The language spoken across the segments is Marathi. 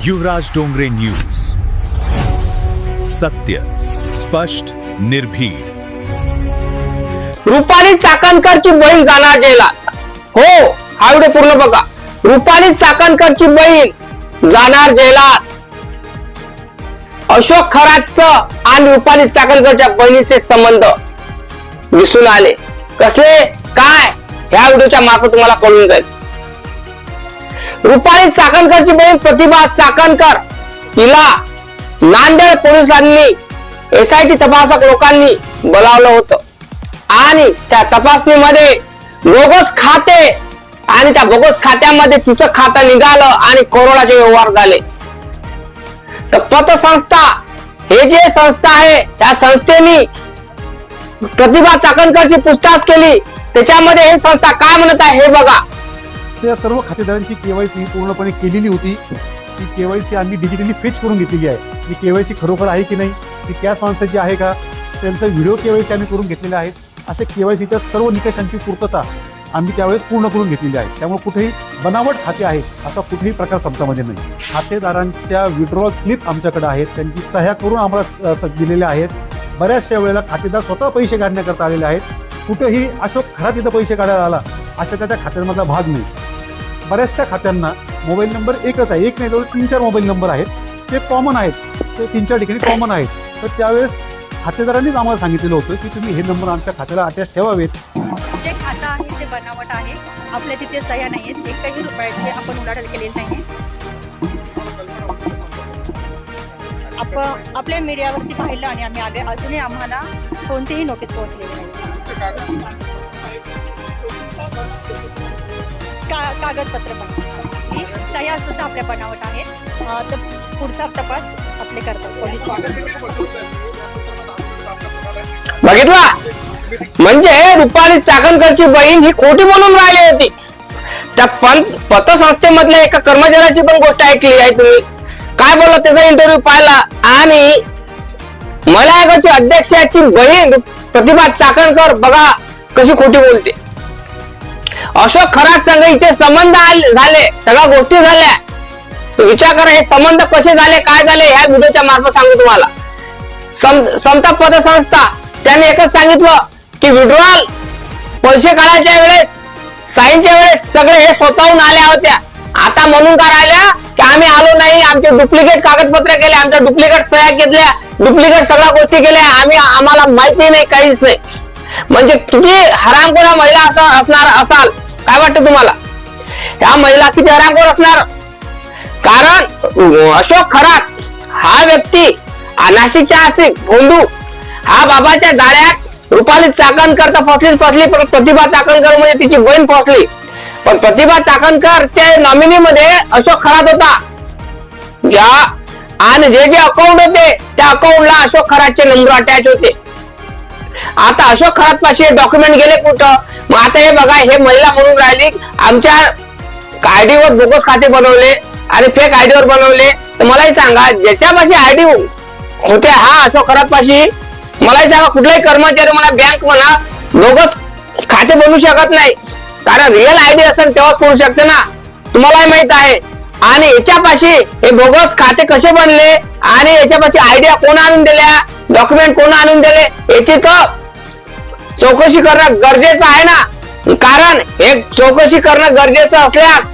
युवराज डोंगरे न्यूज, सत्य, स्पष्ट, निर्भीड. रुपाली चाकणकरची बहीण जाणार जेलात. हो, हा व्हिडिओ पूर्ण बघा. रुपाली चाकणकरची बहीण जाणार जेलात. अशोक खरातचं आणि रुपाली चाकणकरच्या बहिणीचे संबंध दिसून आले. कसले काय ह्या व्हिडिओच्या मार्फत तुम्हाला कळून जाईल. रुपाली चाकणकरची बहीण प्रतिभा चाकणकर हिला नांदेड पोलिसांनी एसआयटी तपासक लोकांनी बोलावलं होतं आणि त्या तपासणीमध्ये बोगस खाते आणि त्या बोगस खात्यामध्ये तिचं खातं निघालं आणि करोडाचे व्यवहार झाले. तर पतसंस्था हे जे संस्था आहे त्या संस्थेने प्रतिभा चाकणकरची पूछताछ केली. त्याच्यामध्ये ही संस्था काय म्हणत आहे हे बघा. त्या सर्व खातेदारांची केवायसी पूर्णपणे केलेली होती. ती केवायसी आम्ही डिजिटली फेच करून घेतलेली आहे. ती केवायसी खरोखर आहे की नाही, ती त्याच माणसाची आहे का, त्यांचा व्हिडिओ केवायसी आम्ही करून घेतलेला आहे. अशा केवायसीच्या सर्व निकषांची पूर्तता आम्ही त्यावेळेस पूर्ण करून घेतलेली आहे. त्यामुळे कुठेही बनावट खाते आहेत असा कुठेही प्रकार शब्दामध्ये नाही. खातेदारांच्या विड्रॉल स्लिप आमच्याकडे आहेत, त्यांची सह्या करून आम्हाला दिलेल्या आहेत. बऱ्याचशा वेळेला खातेदार स्वतः पैसे काढण्याकरता आलेले आहेत. कुठेही अशोक खरात इथं पैसे काढायला आला अशा त्या खात्यांमधला भाग नाही. बऱ्याचशा खात्यांना मोबाईल नंबर एकच आहे, एक नाही जवळ 3-4 मोबाईल नंबर आहेत. ते कॉमन आहेत, ते 3-4 ठिकाणी कॉमन आहेत. तर त्यावेळेस खातेदारांनीच आम्हाला सांगितलेलं होतं की तुम्ही हे नंबर आमच्या खात्याला अटॅच ठेवावेत. जे खातं आहे ते बनावट आहे. आपल्या तिथे सह्या नाही आहेत, एकही रुपयाची आपण उलाढाल केलेली नाही. आपल्या मीडियावरती पाहिलं आणि आम्ही आले. अजूनही आम्हाला कोणतीही नोटीस पोहोचलेली नाही. कागदपत्र पण सह्या सुद्धा आपल्या बनावट आहेत. तर पुढचा तपास आपले करतात पोलीस. बघितला म्हणजे रुपाली चाकणकरची बहीण ही खोटी म्हणून राहिली होती. त्या पतसंस्थेमधल्या एका कर्मचाऱ्याची पण गोष्ट ऐकली आहे तुम्ही. काय बोलला त्याचा इंटरव्ह्यू पाहिला. आणि मला आयोगाची अध्यक्षाची बहीण प्रतिभा चाकणकर बघा कशी खोटी बोलते. अशोक खरात संघ हिचे संबंध झाले, सगळ्या गोष्टी झाल्या. तो विचार करा हे संबंध कसे झाले, काय झाले, ह्या व्हिडिओच्या मार्फत सांगू तुम्हाला. समता पतसंस्था त्यांनी एकच सांगितलं की विड्रॉल पैसे काढायच्या वेळेस साईनच्या वेळेस सगळे हे स्वतःहून आल्या होत्या. आता म्हणून का राहिल्या की आम्ही आलो नाही, आमचे डुप्लिकेट कागदपत्र केले, आमच्या डुप्लिकेट सह्या घेतल्या, डुप्लिकेट सगळ्या गोष्टी केल्या, आम्हाला माहिती नाही, काहीच नाही. म्हणजे किती हरामखोर महिला असणार असाल काय वाटतं तुम्हाला? ह्या महिला किती हरामखोर असणार. कारण अशोक खरात हा व्यक्ती नाशिकच्या आशिक भोंदू हा बाबाच्या जाळ्यात रुपाली चाकणकर तर फसली पण प्रतिभा चाकणकर म्हणजे तिची बहीण फसली. पण प्रतिभा चाकणकरच्या नॉमिनी मध्ये अशोक खरात होता. आणि जे अकाउंट होते त्या अकाउंटला अशोक खरातचे नंबर अटॅच होते. आता अशोक खरात पाशी डॉक्युमेंट गेले कुठं. मग आता हे बघा, हे महिला म्हणून राहिली आमच्या आयडीवर बोगस खाते बनवले आणि फेक आयडीवर बनवले. तर मलाही सांगा ज्याच्यापाशी आयडी होते हा अशोक खरात पाशी, मलाही सांगा कुठलाही कर्मचारी म्हणा बँक म्हणा बोगस खाते बनवू शकत नाही. कारण रिअल आयडी असेल तेव्हाच करू शकते ना, तुम्हालाही माहित आहे. आणि याच्यापाशी हे बोगस खाते कसे बनले आणि याच्यापाशी आयडिया कोण आणून दिल्या, डॉक्युमेंट कोण आणून दिले याची तर चौकशी करणं गरजेचं आहे ना. कारण हे चौकशी करणं गरजेचं असल्यास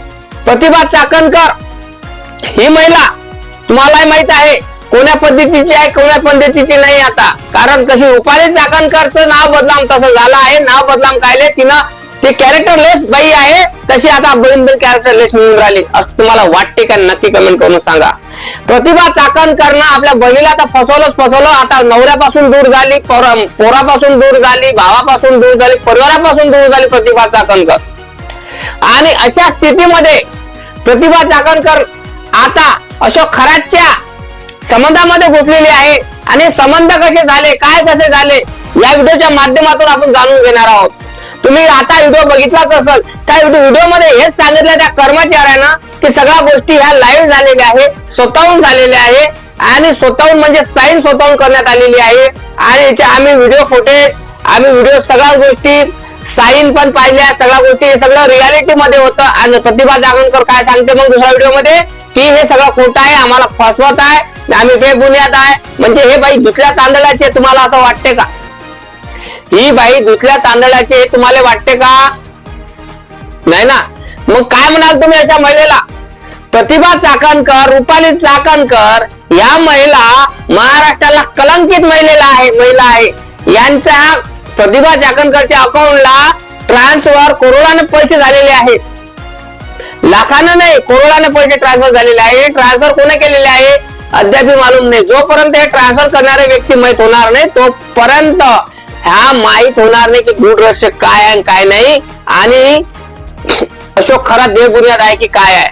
प्रतिभा चाकणकर ही महिला तुम्हालाही माहित आहे कोण्या पद्धतीची आहे कोण्या पद्धतीची नाही. आता कारण कशी रुपाली चाकणकरचं नाव बदनाम तसं झालं आहे. नाव बदनाम कायले तिनं ती कॅरेक्टरलेस बाई आहे तशी आता बहीण कॅरेक्टरलेस मिळून राहिली असं तुम्हाला वाटते का? नक्की कमेंट करून सांगा. प्रतिभा चाकणकरनं आपल्या बहिणीला आता फसवलं. आता नवऱ्यापासून दूर झाली, पोरापासून दूर झाली, भावापासून दूर झाली, परिवारापासून दूर झाली प्रतिभा चाकणकर. आणि अशा स्थितीमध्ये प्रतिभा चाकणकर आता अशोक खरातच्या संबंधामध्ये घुसलेली आहे. आणि संबंध कसे झाले, काय कसे झाले या व्हिडिओच्या माध्यमातून आपण जाणून घेणार आहोत. तुम्ही आता व्हिडिओ बघितलाच असेल. त्या व्हिडिओमध्ये हेच सांगितलं त्या कर्मचाऱ्यांना की सगळ्या गोष्टी ह्या लाईव्ह झालेल्या आहे, स्वतःहून झालेल्या आहे. आणि स्वतःहून म्हणजे साईन स्वतःहून करण्यात आलेली आहे. आणि याचे आम्ही व्हिडिओ फुटेज, आम्ही व्हिडिओ सगळ्या गोष्टी साईन पण पाहिल्या, सगळ्या गोष्टी सगळं रियालिटी मध्ये होतं. आणि प्रतिभा चाकणकर काय सांगते मग दुसऱ्या व्हिडिओ मध्ये की हे सगळं खोटं आहे, आम्हाला फसवत आहे, आम्ही बेबुनियाद आहे. म्हणजे हे बाई धुतल्या तांदळाचे तुम्हाला असं वाटते का? ही बाई धुतल्या तांदळाचे तुम्हाला वाटते का? नाही ना. मग काय म्हणाल तुम्ही अशा महिलेला? प्रतिभा चाकणकर, रुपाली चाकणकर या महिला महाराष्ट्राला कलंकित महिला आहे. यांच्या प्रतिभा चाकणकरच्या अकाउंटला ट्रान्सफर करोडाने पैसे झालेले आहेत. लाखानं नाही, करोडाने पैसे ट्रान्सफर झालेले आहे. ट्रान्सफर कोणी केलेले आहे अद्याप मालूम नाही. जोपर्यंत हे ट्रान्सफर करणारे व्यक्ती माहित होणार नाही तोपर्यंत ह्या माहित होणार नाही की गूढ रहस्य काय आहे काय नाही, आणि अशोक खरात बेबुनियाद आहे की काय आहे.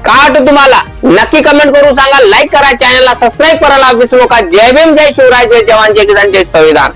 काय वाटतं तुम्हाला? नक्की कमेंट करून सांगा. लाईक करा, चॅनलला सबस्क्राईब करायला विसरू नका. जय भीम, जय शिवराय, जय जवान, जय किसान, जय संविधान.